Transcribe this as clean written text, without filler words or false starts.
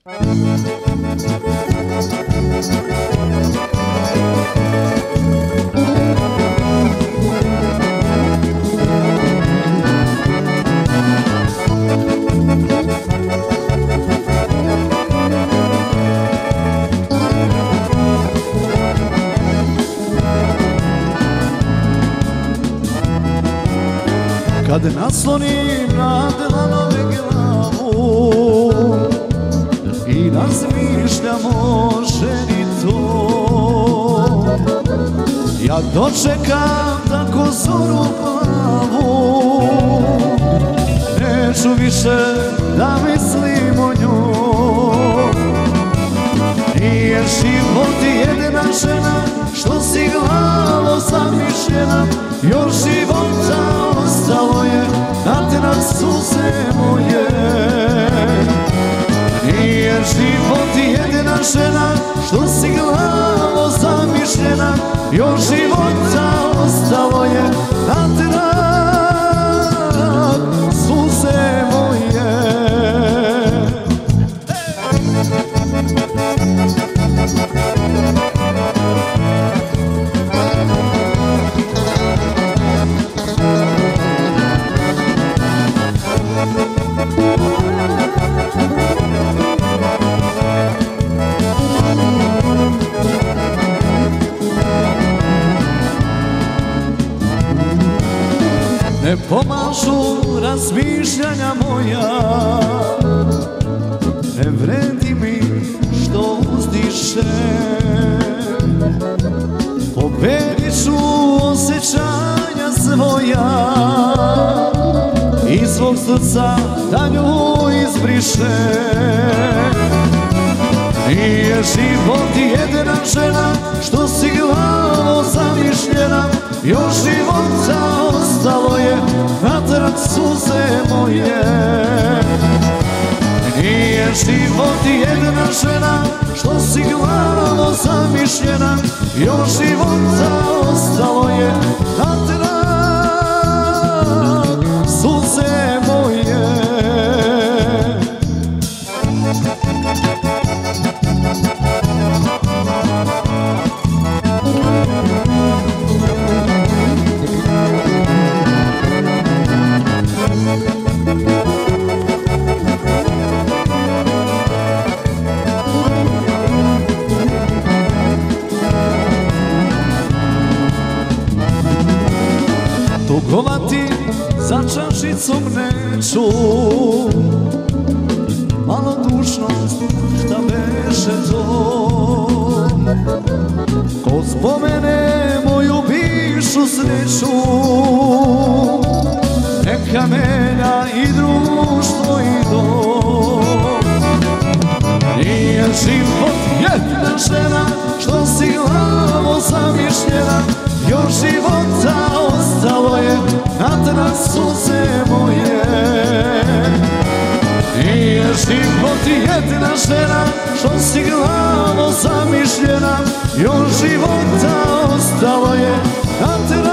Kad naslonim na dlanove glavu i razmišljam o ženi to, ja dočekam tako zoru plavu, neću više da mislim o njoj. Nije život jedna žena, što si glavo zamišljena, još života ostalo je natrat suze moje. Nije život jedna žena, što si glavo zamišljena, još života ostalo je natrat suze moje. Ne pomažu razmišljanja moja, ne vredi mi što uzdišem. Pobedit ću osjećanja svoja i svog srca da nju izbrišem. Nije život jedna žena, što si glavo zamišljena, još života ostalo je natrat suze moje. Nije život jedna žena, što si glavo zamišljena, još života ostalo je natrat suze moje. Tugovati za čašicom neću, malodušnost šta beše to. Ko spomene moju bivšu sreću, neka menja i društvo i dom. Nije život jedna žena, što si glavo zamišljena, još života ostalo je natrat suze moje. Nije život jedna žena, što si glavo zamišljena, još života ostalo je natrat